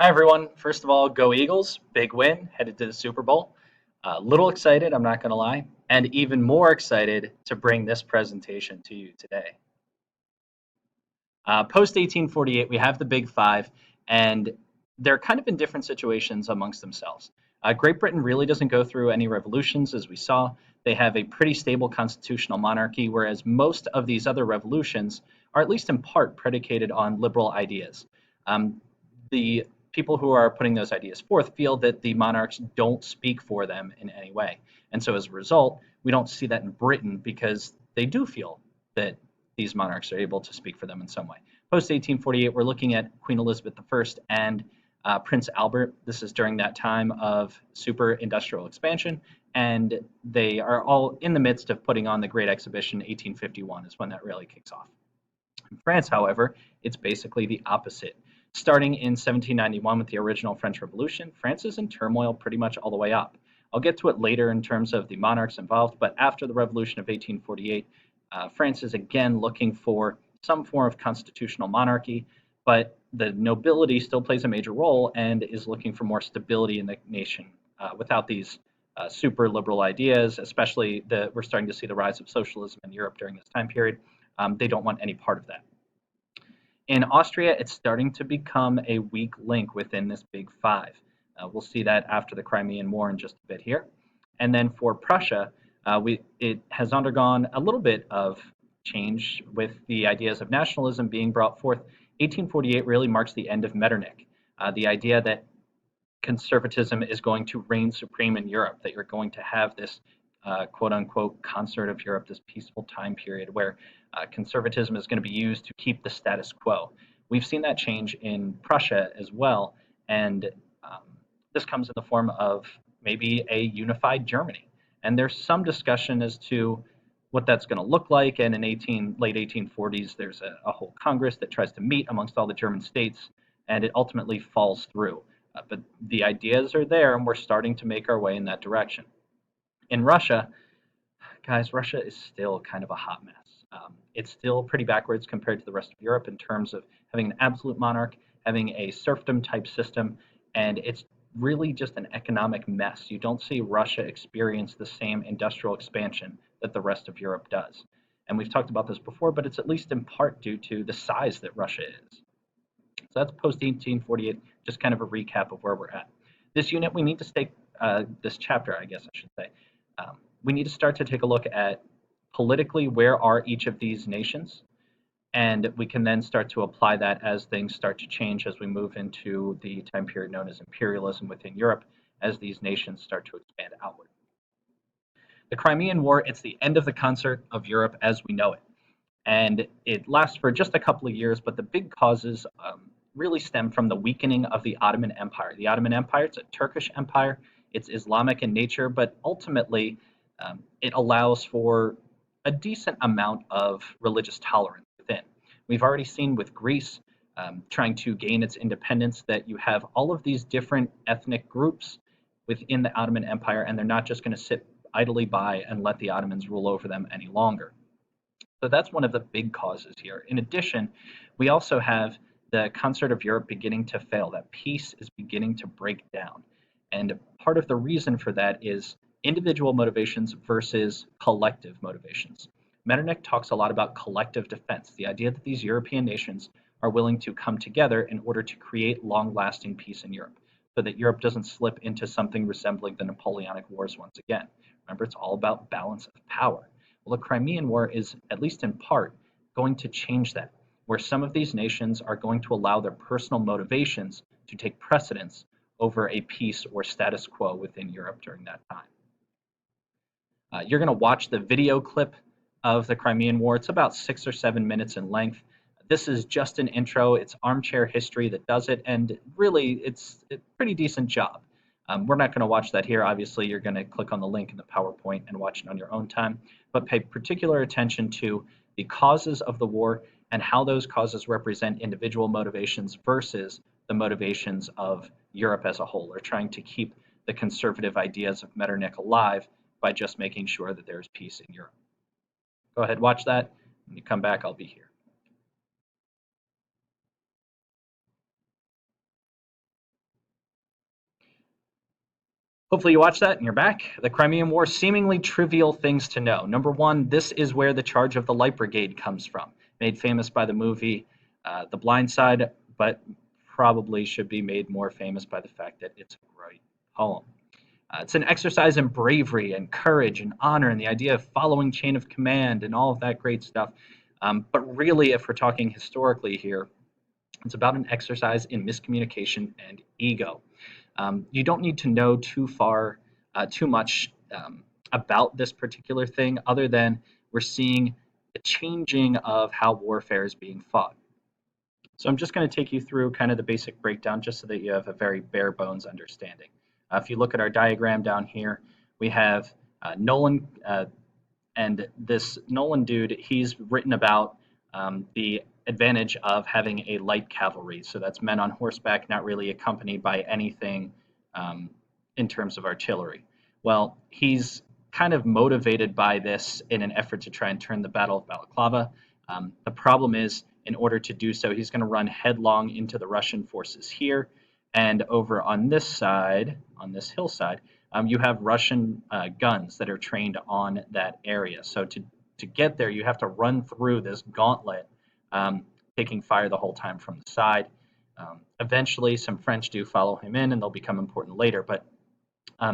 Hi, everyone. First of all, go Eagles. Big win, headed to the Super Bowl. Little excited, I'm not going to lie, and even more excited to bring this presentation to you today. Post 1848, we have the Big Five, and they're kind of in different situations amongst themselves. Great Britain really doesn't go through any revolutions, as we saw. They have a pretty stable constitutional monarchy, whereas most of these other revolutions are, at least in part, predicated on liberal ideas. The people who are putting those ideas forth feel that the monarchs don't speak for them in any way. And so as a result, we don't see that in Britain because they do feel that these monarchs are able to speak for them in some way. Post 1848, we're looking at Queen Elizabeth I and Prince Albert. This is during that time of super industrial expansion, and they are all in the midst of putting on the Great Exhibition. 1851 is when that really kicks off. In France, however, it's basically the opposite. Starting in 1791 with the original French Revolution, France is in turmoil pretty much all the way up. I'll get to it later in terms of the monarchs involved, but after the Revolution of 1848, France is again looking for some form of constitutional monarchy, but the nobility still plays a major role and is looking for more stability in the nation without these super liberal ideas, especially we're starting to see the rise of socialism in Europe during this time period. They don't want any part of that. In Austria, it's starting to become a weak link within this big five. We'll see that after the Crimean War in just a bit here. And then for Prussia, it has undergone a little bit of change with the ideas of nationalism being brought forth. 1848 really marks the end of Metternich, the idea that conservatism is going to reign supreme in Europe, that you're going to have this quote unquote concert of Europe, this peaceful time period where conservatism is going to be used to keep the status quo. We've seen that change in Prussia as well, and um, this comes in the form of maybe a unified Germany. And there's some discussion as to what that's going to look like. And in late 1840s, there's a whole Congress that tries to meet amongst all the German states, and it ultimately falls through. But the ideas are there, and we're starting to make our way in that direction. In Russia, guys, Russia is still kind of a hot mess. It's still pretty backwards compared to the rest of Europe in terms of having an absolute monarch, having a serfdom type system, and it's really just an economic mess. You don't see Russia experience the same industrial expansion that the rest of Europe does. And we've talked about this before, but it's at least in part due to the size that Russia is. So that's post 1848, just kind of a recap of where we're at. This unit, we need to stay, this chapter, I guess I should say, we need to start to take a look at politically where are each of these nations, and we can then start to apply that as things start to change as we move into the time period known as imperialism within Europe, as these nations start to expand outward. The Crimean War, it's the end of the concert of Europe as we know it. And it lasts for just a couple of years, but the big causes really stem from the weakening of the Ottoman Empire. The Ottoman Empire, it's a Turkish empire, it's Islamic in nature, but ultimately it allows for a decent amount of religious tolerance within. We've already seen with Greece trying to gain its independence that you have all of these different ethnic groups within the Ottoman Empire, and they're not just going to sit idly by and let the Ottomans rule over them any longer. So that's one of the big causes here. In addition, we also have the concert of Europe beginning to fail. That peace is beginning to break down. And part of the reason for that is individual motivations versus collective motivations. Metternich talks a lot about collective defense, the idea that these European nations are willing to come together in order to create long lasting peace in Europe, so that Europe doesn't slip into something resembling the Napoleonic Wars once again. Remember, it's all about balance of power. Well, the Crimean War is, at least in part, going to change that, where some of these nations are going to allow their personal motivations to take precedence over a peace or status quo within Europe during that time. You're going to watch the video clip of the Crimean War. It's about 6 or 7 minutes in length. This is just an intro. It's armchair history that does it, and really, it's a pretty decent job. We're not going to watch that here. Obviously, you're going to click on the link in the PowerPoint and watch it on your own time, but pay particular attention to the causes of the war and how those causes represent individual motivations versus the motivations of Europe as a whole, or trying to keep the conservative ideas of Metternich alive by just making sure that there's peace in Europe. Go ahead, watch that. When you come back, I'll be here. Hopefully you watched that and you're back. The Crimean War, seemingly trivial things to know. Number one, this is where the charge of the Light Brigade comes from, made famous by the movie The Blind Side, but probably should be made more famous by the fact that it's a great poem. It's an exercise in bravery and courage and honor and the idea of following chain of command and all of that great stuff. But really, if we're talking historically here, it's about an exercise in miscommunication and ego. You don't need to know too much about this particular thing, other than we're seeing the changing of how warfare is being fought. So I'm just going to take you through kind of the basic breakdown just so that you have a very bare bones understanding. If you look at our diagram down here, we have Nolan, and this Nolan dude, he's written about the advantage of having a light cavalry. So that's men on horseback, not really accompanied by anything in terms of artillery. Well, he's kind of motivated by this in an effort to try and turn the Battle of Balaclava. The problem is, in order to do so, he's going to run headlong into the Russian forces here. And over on this side, on this hillside, you have Russian guns that are trained on that area. So to get there, you have to run through this gauntlet, taking fire the whole time from the side. Eventually, some French do follow him in, and they'll become important later. But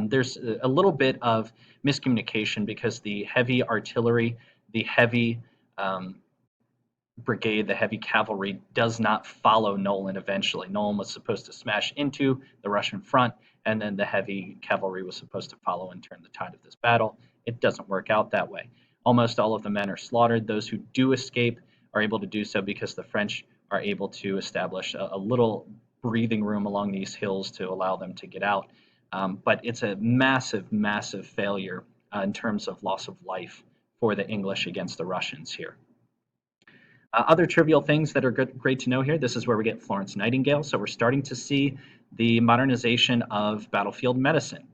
there's a little bit of miscommunication because the heavy artillery, the heavy brigade, the heavy cavalry, does not follow Nolan eventually. Nolan was supposed to smash into the Russian front, and then the heavy cavalry was supposed to follow and turn the tide of this battle. It doesn't work out that way. Almost all of the men are slaughtered. Those who do escape are able to do so because the French are able to establish a little breathing room along these hills to allow them to get out. But it's a massive, massive failure in terms of loss of life for the English against the Russians here. Other trivial things that are great to know here, this is where we get Florence Nightingale. So we're starting to see the modernization of battlefield medicine.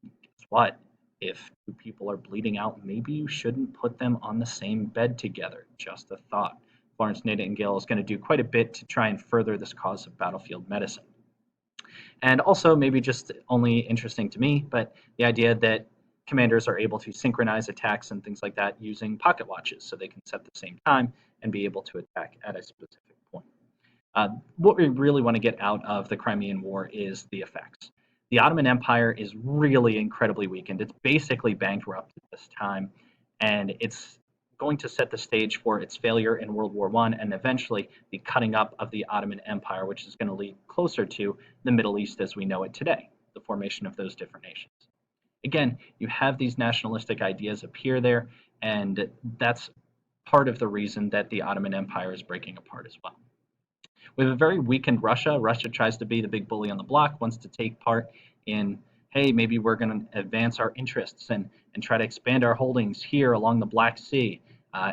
Guess what? If two people are bleeding out, maybe you shouldn't put them on the same bed together. Just a thought. Florence Nightingale is going to do quite a bit to try and further this cause of battlefield medicine. And also, maybe just only interesting to me, but the idea that commanders are able to synchronize attacks and things like that using pocket watches so they can set the same time and be able to attack at a specific point. What we really want to get out of the Crimean War is the effects. The Ottoman Empire is really incredibly weakened. It's basically bankrupt at this time, and it's going to set the stage for its failure in World War I and eventually the cutting up of the Ottoman Empire, which is going to lead closer to the Middle East as we know it today, the formation of those different nations. Again, you have these nationalistic ideas appear there, and that's part of the reason that the Ottoman Empire is breaking apart as well. We have a very weakened Russia. Russia tries to be the big bully on the block, wants to take part in, hey, maybe we're going to advance our interests and try to expand our holdings here along the Black Sea,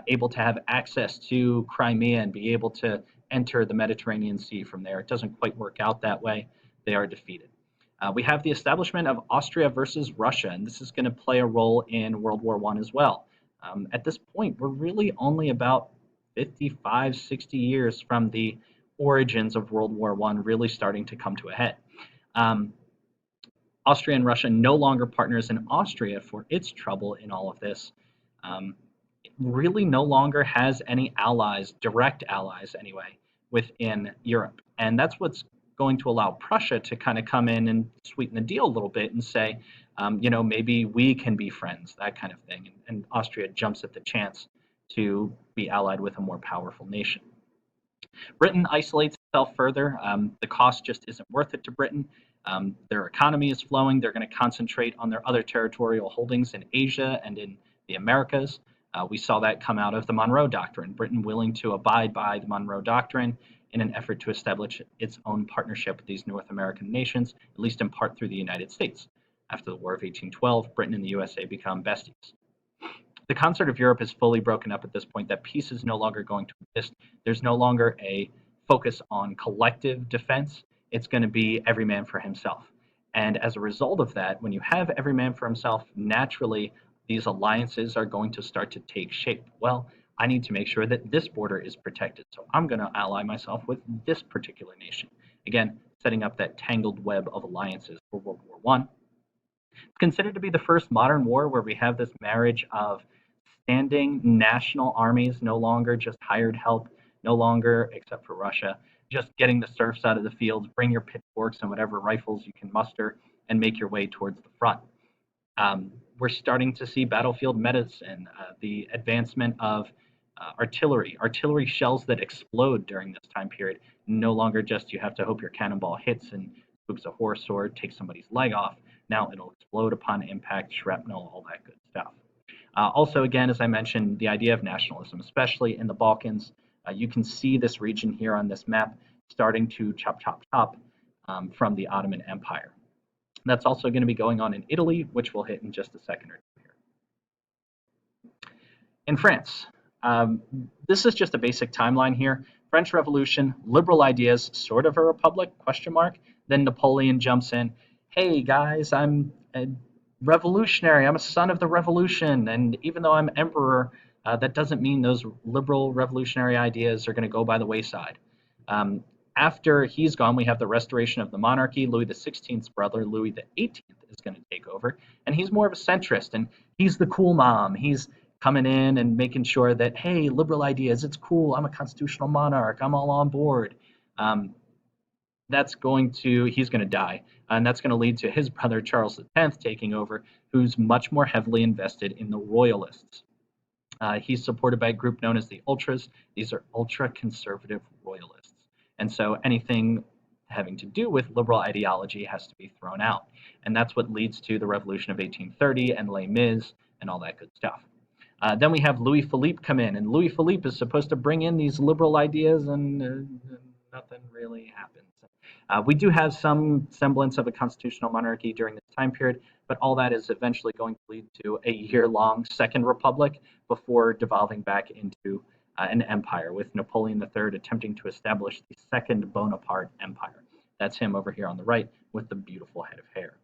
able to have access to Crimea and be able to enter the Mediterranean Sea from there. It doesn't quite work out that way. They are defeated. We have the establishment of Austria versus Russia, and this is going to play a role in World War I as well. At this point, we're really only about 55, 60 years from the origins of World War I really starting to come to a head. Austria and Russia no longer partners, in Austria, for its trouble in all of this, really no longer has any allies, direct allies anyway, within Europe. And that's what's going to allow Prussia to kind of come in and sweeten the deal a little bit and say, maybe we can be friends, that kind of thing. And Austria jumps at the chance to be allied with a more powerful nation. Britain isolates itself further. The cost just isn't worth it to Britain. Their economy is flowing. They're going to concentrate on their other territorial holdings in Asia and in the Americas. We saw that come out of the Monroe Doctrine, Britain willing to abide by the Monroe Doctrine in an effort to establish its own partnership with these North American nations, at least in part through the United States. After the War of 1812, Britain and the USA become besties. The concert of Europe is fully broken up at this point. That peace is no longer going to exist. There's no longer a focus on collective defense. It's going to be every man for himself. And as a result of that, when you have every man for himself, naturally, these alliances are going to start to take shape. Well, I need to make sure that this border is protected, so I'm going to ally myself with this particular nation. Again, setting up that tangled web of alliances for World War I. It's considered to be the first modern war where we have this marriage of standing national armies, no longer just hired help, no longer, except for Russia, just getting the serfs out of the fields, bring your pitchforks and whatever rifles you can muster, and make your way towards the front. We're starting to see battlefield medicine, the advancement of artillery shells that explode during this time period. No longer just you have to hope your cannonball hits and spooks a horse or takes somebody's leg off. Now it'll explode upon impact, shrapnel, all that good stuff. Also, again, as I mentioned, the idea of nationalism, especially in the Balkans. You can see this region here on this map starting to chop from the Ottoman Empire. That's also going to be going on in Italy, which we'll hit in just a second or two here. In France, this is just a basic timeline here. French Revolution, liberal ideas, sort of a republic, question mark. Then Napoleon jumps in. Hey guys, I'm a revolutionary. I'm a son of the revolution. And even though I'm emperor, that doesn't mean those liberal revolutionary ideas are going to go by the wayside. After he's gone, we have the restoration of the monarchy. Louis XVI's brother, Louis XVIII, is going to take over. And he's more of a centrist, and he's the cool mom. He's coming in and making sure that, hey, liberal ideas, it's cool. I'm a constitutional monarch. I'm all on board. He's going to die. And that's going to lead to his brother, Charles X, taking over, who's much more heavily invested in the royalists. He's supported by a group known as the Ultras. These are ultra-conservative royalists. And so anything having to do with liberal ideology has to be thrown out. And that's what leads to the Revolution of 1830 and Les Mis and all that good stuff. Then we have Louis Philippe come in, and Louis Philippe is supposed to bring in these liberal ideas, and nothing really happens. We do have some semblance of a constitutional monarchy during this time period, but all that is eventually going to lead to a year-long Second Republic before devolving back into an empire, with Napoleon III attempting to establish the Second Bonaparte Empire. That's him over here on the right with the beautiful head of hair.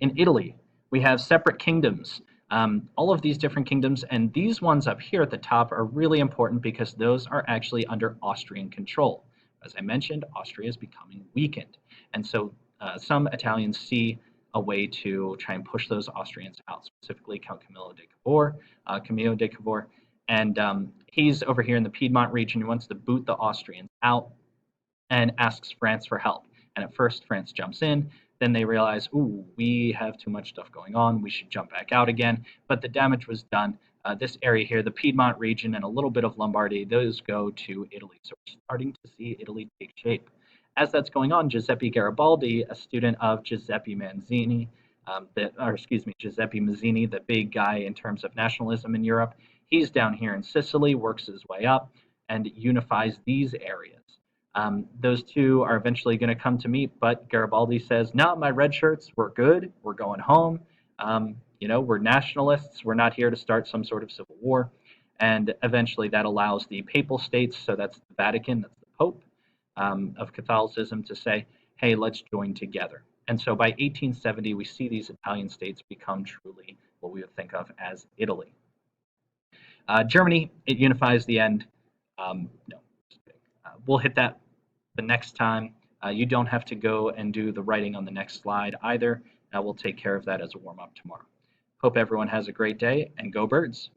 In Italy, we have separate kingdoms. All of these different kingdoms, and these ones up here at the top are really important because those are actually under Austrian control. As I mentioned, Austria is becoming weakened. And so some Italians see a way to try and push those Austrians out, specifically Count Camillo de Cavour. And he's over here in the Piedmont region. He wants to boot the Austrians out and asks France for help. And at first, France jumps in. Then they realize, ooh, we have too much stuff going on. We should jump back out again. But the damage was done. This area here, the Piedmont region and a little bit of Lombardy, those go to Italy. So we're starting to see Italy take shape. As that's going on, Giuseppe Garibaldi, a student of Giuseppe Mazzini, Giuseppe Mazzini, the big guy in terms of nationalism in Europe, he's down here in Sicily, works his way up, and unifies these areas. Those two are eventually going to come to meet, but Garibaldi says, no, my red shirts, we're good. We're going home. We're nationalists. We're not here to start some sort of civil war. And eventually that allows the papal states, so that's the Vatican, that's the Pope of Catholicism, to say, hey, let's join together. And so by 1870, we see these Italian states become truly what we would think of as Italy. Germany, it unifies the end. No, just kidding. We'll hit that the next time. You don't have to go and do the writing on the next slide either. We'll take care of that as a warm-up tomorrow. Hope everyone has a great day, and go Birds!